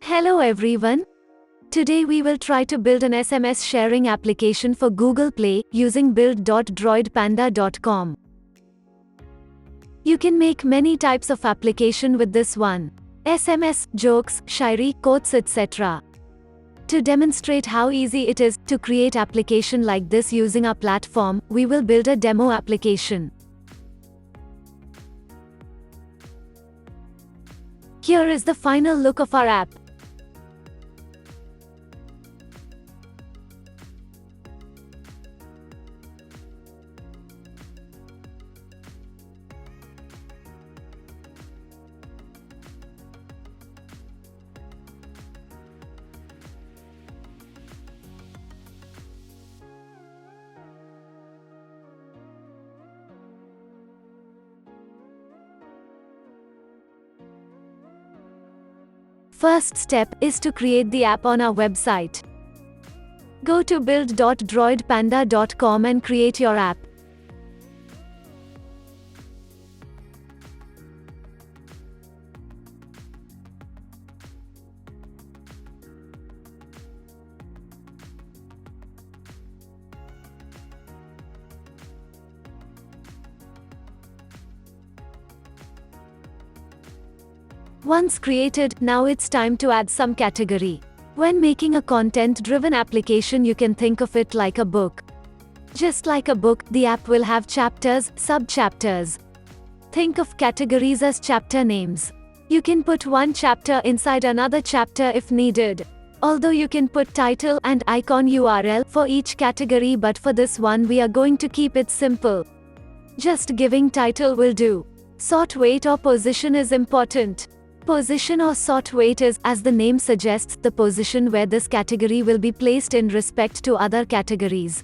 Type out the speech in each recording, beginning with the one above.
Hello everyone. Today we will try to build an SMS sharing application for Google Play using build.droidpanda.com. You can make many types of application with this one. SMS, jokes, shairi, quotes, etc. To demonstrate how easy it is to create application like this using our platform, we will build a demo application. Here is the final look of our app. First step is to create the app on our website. Go to build.droidpanda.com and create your app. Once created, now it's time to add some category. When making a content-driven application, you can think of it like a book. Just like a book, the app will have chapters, sub-chapters. Think of categories as chapter names. You can put one chapter inside another chapter if needed. Although you can put title and icon URL for each category, but for this one we are going to keep it simple. Just giving title will do. Sort weight or position is important. Position or sort weight is, as the name suggests, the position where this category will be placed in respect to other categories.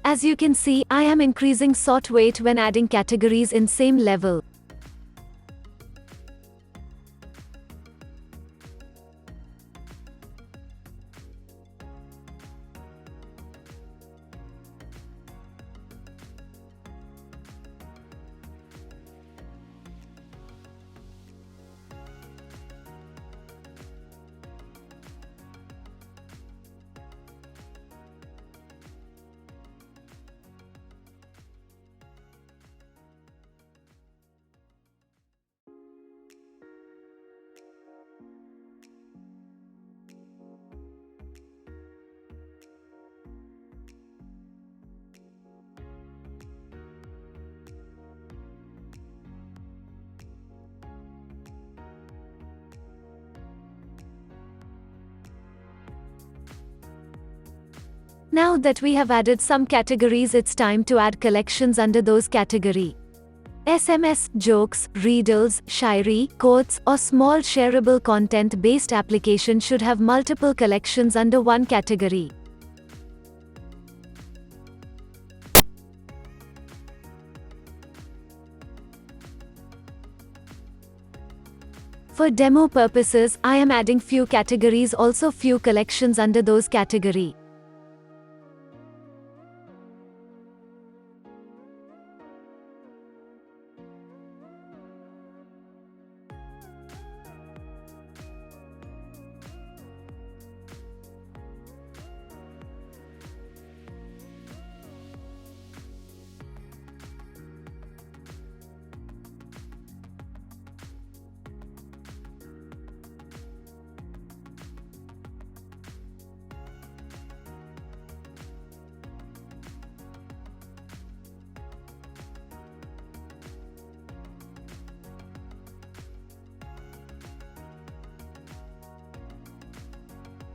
As you can see, I am increasing sort weight when adding categories in same level. Now that we have added some categories, it's time to add collections under those category. SMS, jokes, riddles, shairi, quotes, or small shareable content-based application should have multiple collections under one category. For demo purposes, I am adding few categories, also few collections under those category.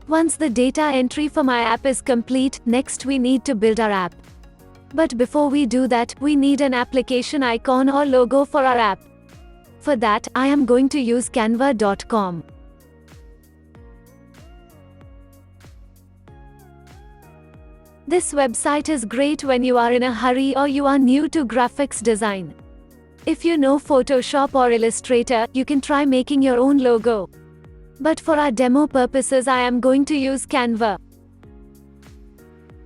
Once the data entry for my app is complete, next we need to build our app. But before we do that, we need an application icon or logo for our app. For that, I am going to use canva.com. This website is great when you are in a hurry or you are new to graphics design. If you know Photoshop or Illustrator, you can try making your own logo. But for our demo purposes I am going to use Canva.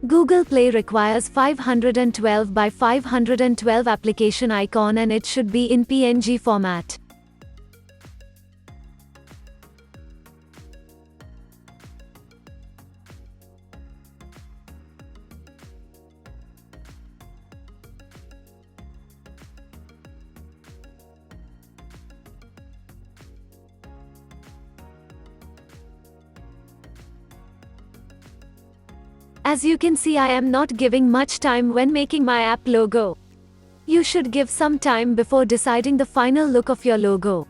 Google Play requires 512 by 512 application icon and it should be in PNG format. As you can see, I am not giving much time when making my app logo. You should give some time before deciding the final look of your logo.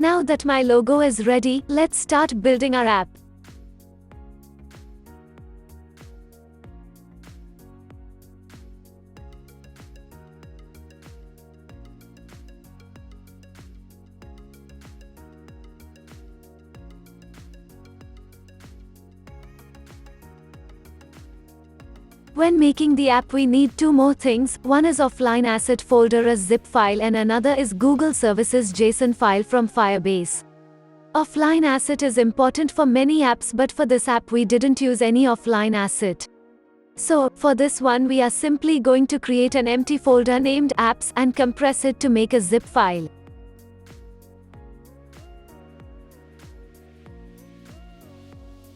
Now that my logo is ready, let's start building our app. When making the app we need two more things, one is offline asset folder as zip file and another is Google Services JSON file from Firebase. Offline asset is important for many apps but for this app we didn't use any offline asset. So, for this one we are simply going to create an empty folder named apps and compress it to make a zip file.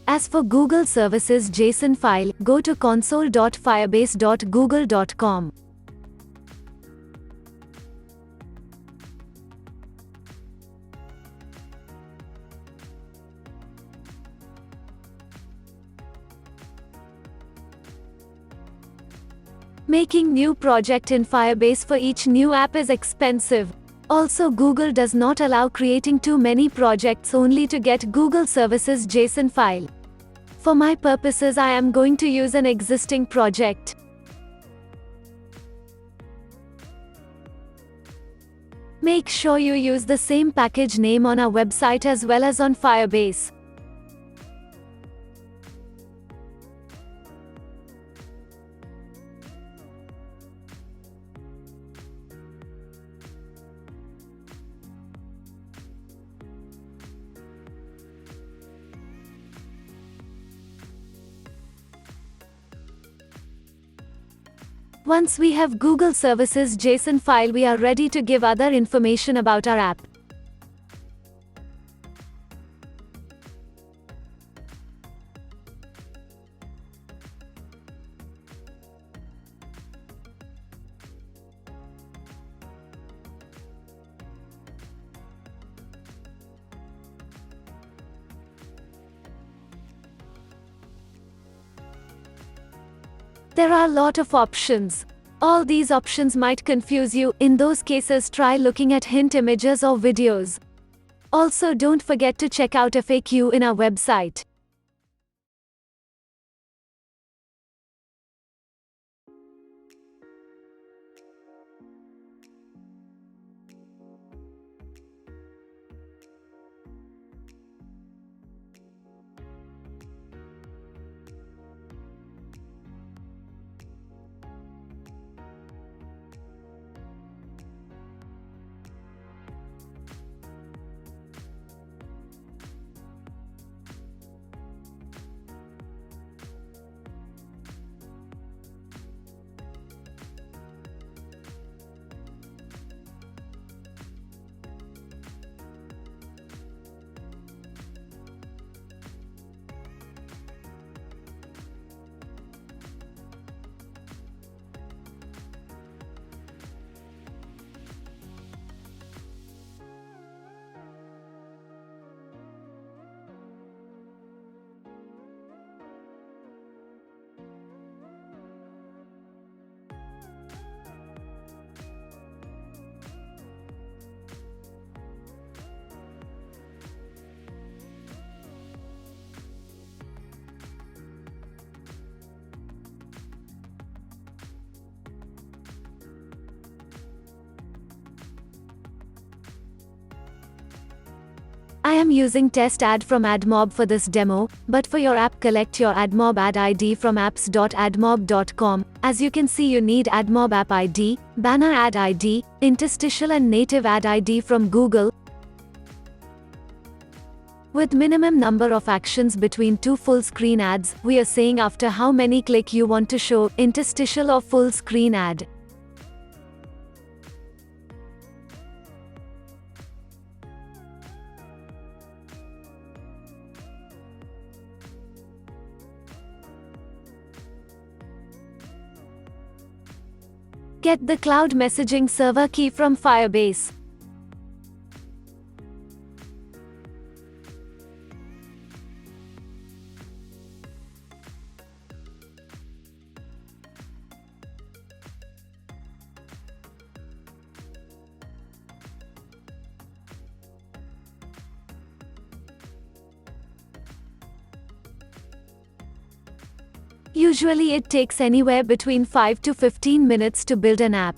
As for Google Services JSON file, go to console.firebase.google.com. Making new project in Firebase for each new app is expensive. Also, Google does not allow creating too many projects only to get Google Services JSON file. For my purposes I am going to use an existing project. Make sure you use the same package name on our website as well as on Firebase. Once we have Google Services JSON file, we are ready to give other information about our app. There are a lot of options. All these options might confuse you. In those cases, try looking at hint images or videos. Also, don't forget to check out FAQ in our website. I am using test ad from AdMob for this demo, but for your app collect your AdMob ad ID from apps.admob.com. As you can see, you need AdMob app ID, banner ad ID, interstitial and native ad ID from Google, with minimum number of actions between two full screen ads. We are saying after how many click you want to show interstitial or full screen ad. Get the cloud messaging server key from Firebase. Usually it takes anywhere between 5 to 15 minutes to build an app.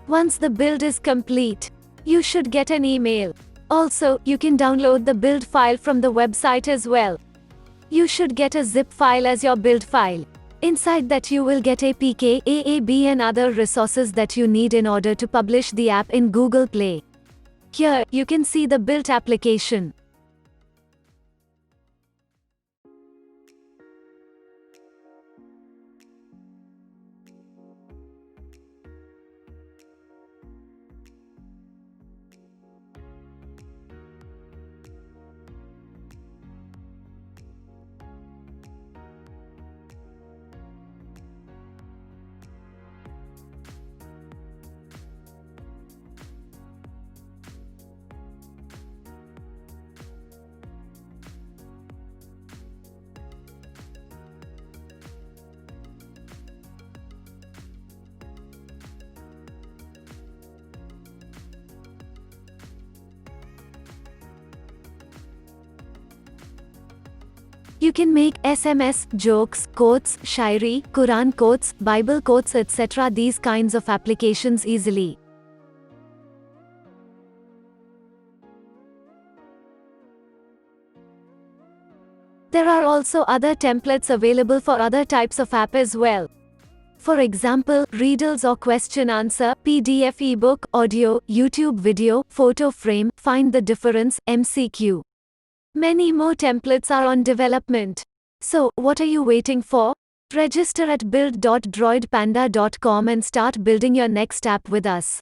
Once the build is complete, you should get an email. Also, you can download the build file from the website as well. You should get a zip file as your build file. Inside that you will get APK, AAB and other resources that you need in order to publish the app in Google Play. Here, you can see the built application. You can make SMS, jokes, quotes, shairi, Quran quotes, Bible quotes, etc. these kinds of applications easily. There are also other templates available for other types of app as well. For example, riddles or question answer, PDF ebook, audio, YouTube video, photo frame, find the difference, MCQ. Many more templates are on development. So, what are you waiting for? Register at build.droidpanda.com and start building your next app with us.